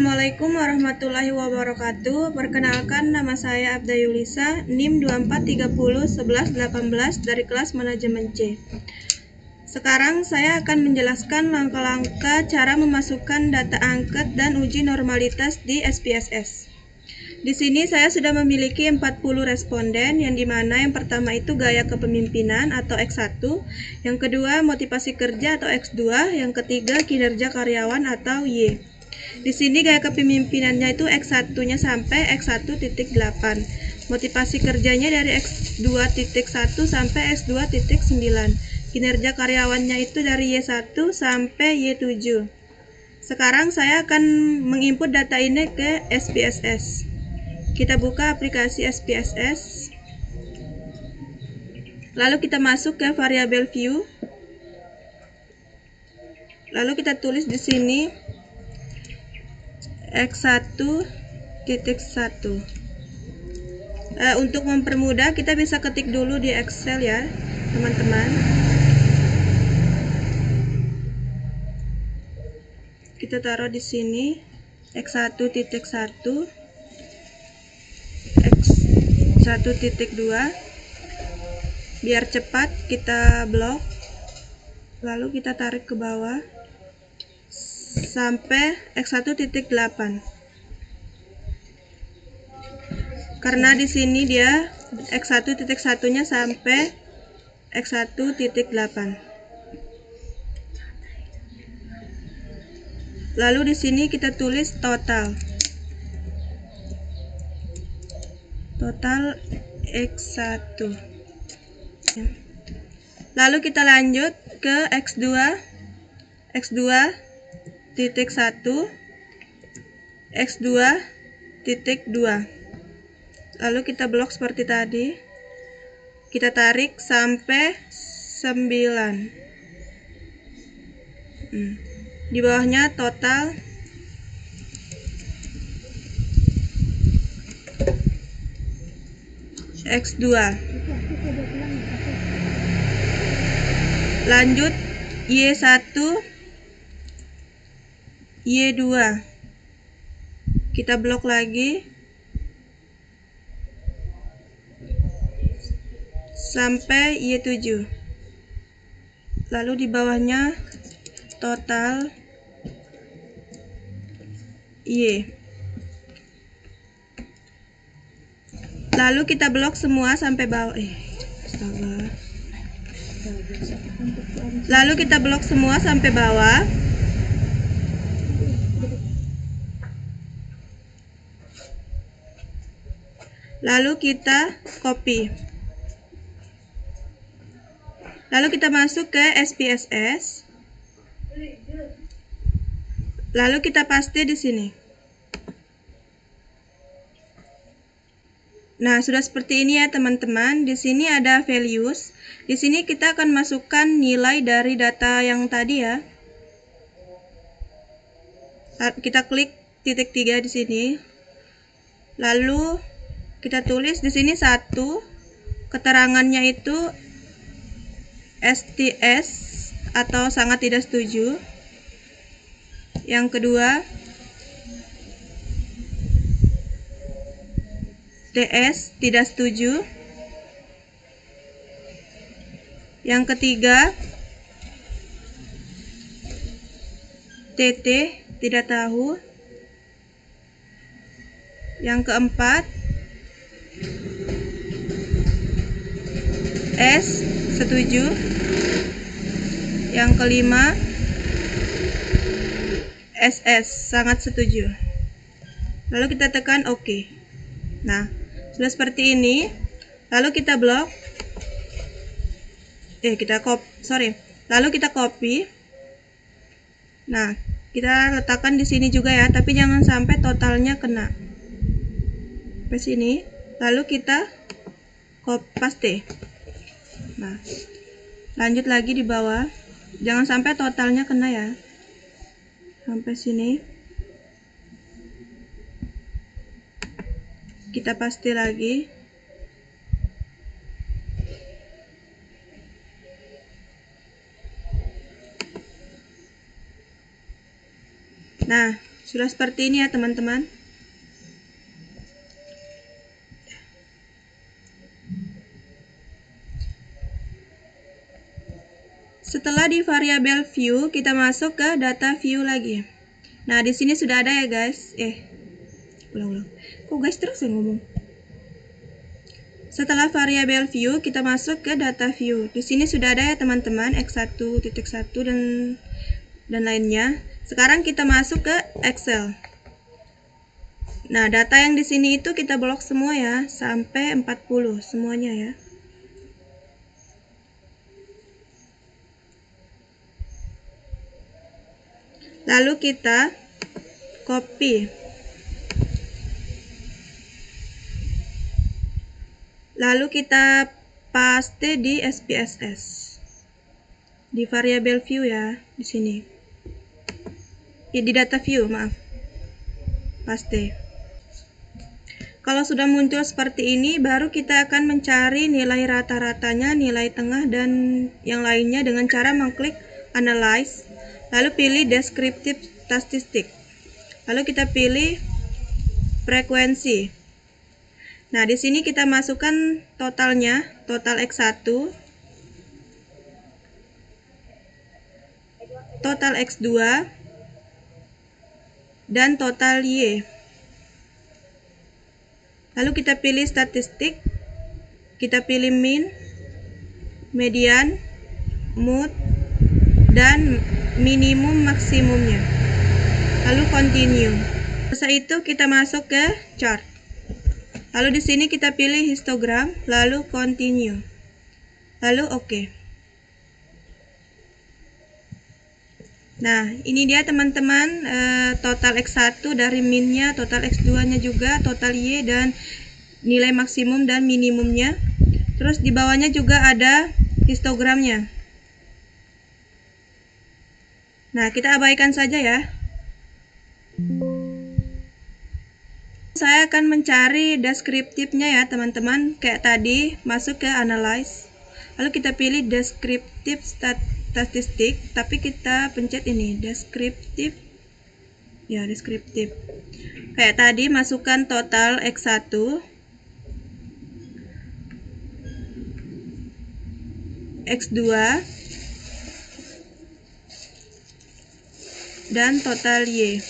Assalamualaikum warahmatullahi wabarakatuh. Perkenalkan, nama saya Abda Yulisa, NIM 24301118 dari kelas manajemen C. Sekarang saya akan menjelaskan langkah-langkah cara memasukkan data angket dan uji normalitas di SPSS. Di sini saya sudah memiliki 40 responden, yang dimana yang pertama itu gaya kepemimpinan atau X1, yang kedua motivasi kerja atau X2, yang ketiga kinerja karyawan atau Y. Di sini gaya kepemimpinannya itu X1-nya sampai X1.8. Motivasi kerjanya dari X2.1 sampai X2.9. Kinerja karyawannya itu dari Y1 sampai Y7. Sekarang saya akan menginput data ini ke SPSS. Kita buka aplikasi SPSS. Lalu kita masuk ke variabel view. Lalu kita tulis di sini X1.1. Untuk mempermudah, kita bisa ketik dulu di Excel ya, teman-teman. Kita taruh di sini X1.1, X1.2. Biar cepat kita blok. Lalu kita tarik ke bawah sampai X1.8. Karena di sini dia X1.1-nya sampai X1.8. Lalu di sini kita tulis total X1. Lalu kita lanjut ke X2, X2.1, X2.2. Lalu kita blok seperti tadi. Kita tarik sampai 9. Di bawahnya total X2. Lanjut Y1, Y2. Kita blok lagi sampai Y7. Lalu di bawahnya total Y. Lalu kita blok semua sampai bawah. Lalu kita blok semua sampai bawah. Lalu kita copy. Lalu kita masuk ke SPSS. Lalu kita paste di sini. Nah, sudah seperti ini ya teman-teman. Di sini ada values. Di sini kita akan masukkan nilai dari data yang tadi ya. Kita klik titik 3 di sini. Lalu kita tulis di sini 1. Keterangannya itu STS atau sangat tidak setuju. Yang kedua TS tidak setuju. Yang ketiga TT tidak tahu. Yang keempat S setuju. Yang kelima SS sangat setuju. Lalu kita tekan OK. Nah, sudah seperti ini. Lalu kita blok. Lalu kita copy. Nah, kita letakkan di sini juga ya, tapi jangan sampai totalnya kena. Sampai sini. Lalu kita paste. Nah, lanjut lagi di bawah. Jangan sampai totalnya kena ya. Sampai sini. Kita paste lagi. Nah, sudah Sudah seperti ini ya teman-teman. Setelah di variabel view, kita masuk ke data view lagi. Nah, di sini sudah ada ya guys. Ulang-ulang. Kok guys terus yang ngomong? Setelah variabel view, kita masuk ke data view. Di sini sudah ada ya teman-teman, x1, titik 1 dan lainnya. Sekarang kita masuk ke Excel. Nah, data yang di sini itu kita blok semua ya, sampai 40 semuanya ya. Lalu kita copy. Lalu kita paste di SPSS. Di variabel view ya, di sini. Ya, di data view, maaf. Paste. Kalau sudah muncul seperti ini, baru kita akan mencari nilai rata-ratanya, nilai tengah, dan yang lainnya dengan cara mengklik Analyze, lalu pilih Descriptive Statistic. Lalu kita pilih frekuensi. Nah, di sini kita masukkan totalnya, total X1, total X2, dan total Y. Lalu kita pilih statistik, kita pilih min, median, mode, dan minimum maksimumnya. Lalu continue. Setelah itu kita masuk ke chart. Lalu di sini kita pilih histogram, lalu continue. Lalu oke. Nah, ini dia teman-teman, total X1 dari minnya, total X2-nya juga, total Y, dan nilai maksimum dan minimumnya. Terus di bawahnya juga ada histogramnya. Nah, kita abaikan saja ya. Saya akan mencari deskriptifnya ya teman-teman, kayak tadi, masuk ke Analyze. Lalu kita pilih Descriptive Statistik, tapi kita pencet ini, Descriptive. Ya, Descriptive. Kayak tadi, masukkan total X1, X2, dan total Y.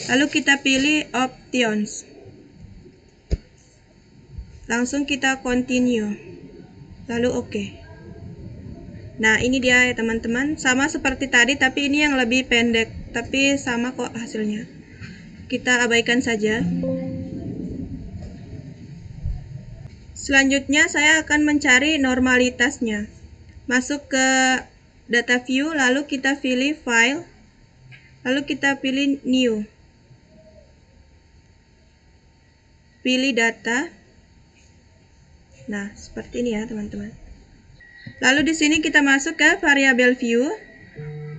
Lalu kita pilih Options. Langsung kita continue. Lalu oke. Nah, ini dia ya teman-teman, sama seperti tadi tapi ini yang lebih pendek, tapi sama kok hasilnya. Kita abaikan saja. Selanjutnya saya akan mencari normalitasnya. Masuk ke data view, lalu kita pilih file, lalu kita pilih new. Pilih data. Nah, seperti ini ya teman-teman. Lalu di sini kita masuk ke variabel view.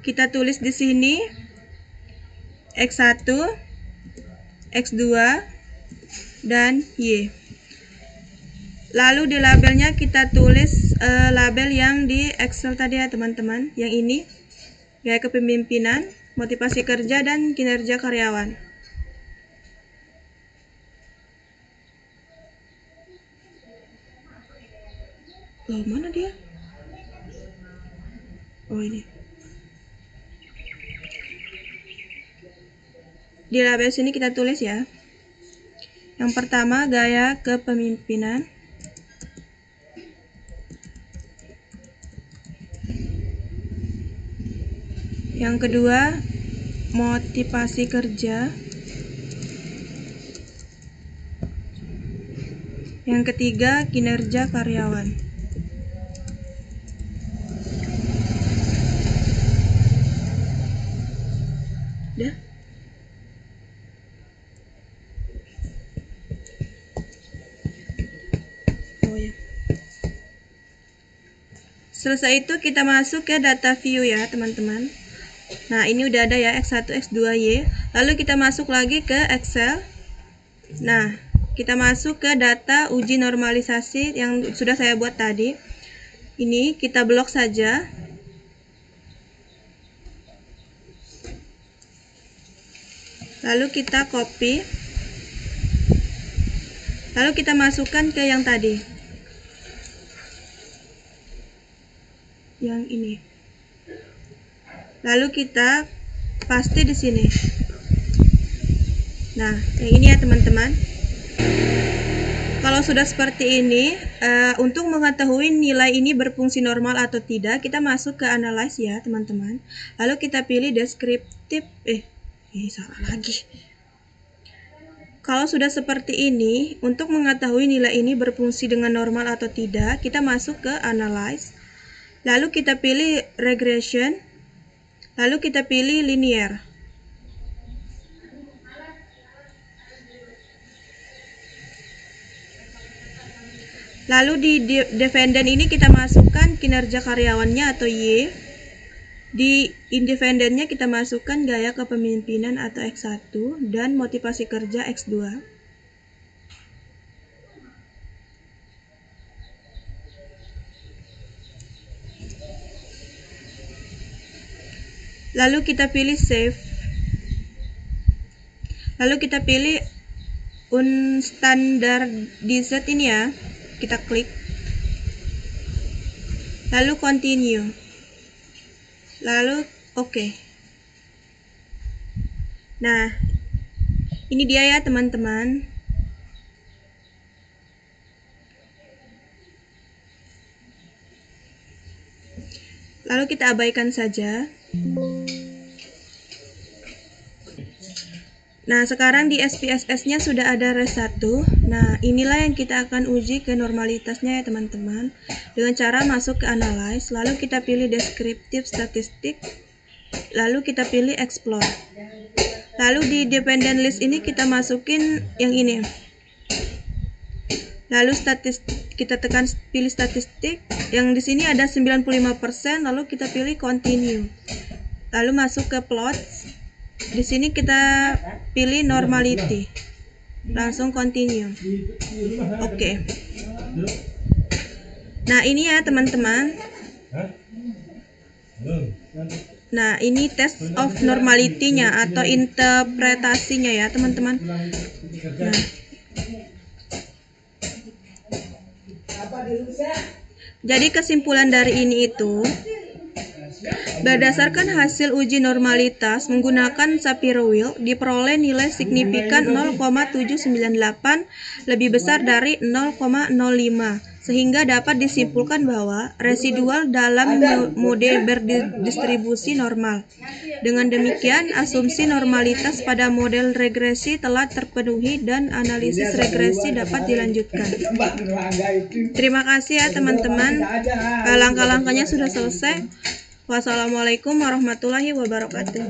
Kita tulis di sini X1, X2, dan Y. Lalu di labelnya kita tulis label yang di Excel tadi ya teman-teman. Yang ini, gaya kepemimpinan, motivasi kerja, dan kinerja karyawan. Loh, mana dia? Oh, ini. Di label sini kita tulis ya. Yang pertama, gaya kepemimpinan. Yang kedua, motivasi kerja. Yang ketiga, kinerja karyawan. Udah? Oh ya. Selesai itu kita masuk ke data view ya teman-teman. Nah, ini udah ada ya X1, X2, Y. Lalu kita masuk lagi ke Excel. Nah, kita masuk ke data uji normalisasi yang sudah saya buat tadi. Ini kita blok saja. lalu kita copy, lalu kita masukkan ke yang tadi, yang ini, lalu kita paste di sini. Nah, yang ini ya teman-teman. Kalau sudah seperti ini, untuk mengetahui nilai ini berfungsi normal atau tidak, kita masuk ke analyze ya teman-teman. Lalu kita pilih deskriptif, salah lagi. Kalau sudah seperti ini, untuk mengetahui nilai ini berfungsi dengan normal atau tidak, kita masuk ke analyze. Lalu kita pilih regression, lalu kita pilih linear. Lalu di dependent ini kita masukkan kinerja karyawannya atau Y. Di independentnya kita masukkan gaya kepemimpinan atau X1 dan motivasi kerja X2. Lalu kita pilih save. Lalu kita pilih unstandardized ini ya. Kita klik. Lalu continue. Lalu oke. Nah, ini dia ya teman-teman. Lalu kita abaikan saja. Nah, sekarang di SPSS-nya sudah ada res 1. Nah, inilah yang kita akan uji ke normalitasnya ya teman-teman. Dengan cara masuk ke analyze, lalu kita pilih descriptive statistik, lalu kita pilih explore. Lalu di dependent list ini kita masukin yang ini. Lalu kita tekan pilih statistik, yang di sini ada 95%, lalu kita pilih continue. Lalu masuk ke plots. Di sini kita pilih normality, langsung continue. Oke. Nah, ini ya teman-teman. Nah, ini test of normality-nya atau interpretasinya ya teman-teman. Nah, jadi kesimpulan dari ini itu, berdasarkan hasil uji normalitas menggunakan Shapiro Wheel, diperoleh nilai signifikan 0,798 lebih besar dari 0,05, sehingga dapat disimpulkan bahwa residual dalam mode berdistribusi normal. Dengan demikian, asumsi normalitas pada model regresi telah terpenuhi dan analisis regresi dapat dilanjutkan. Terima kasih ya teman-teman. Langkah-langkahnya sudah selesai. Wassalamualaikum warahmatullahi wabarakatuh.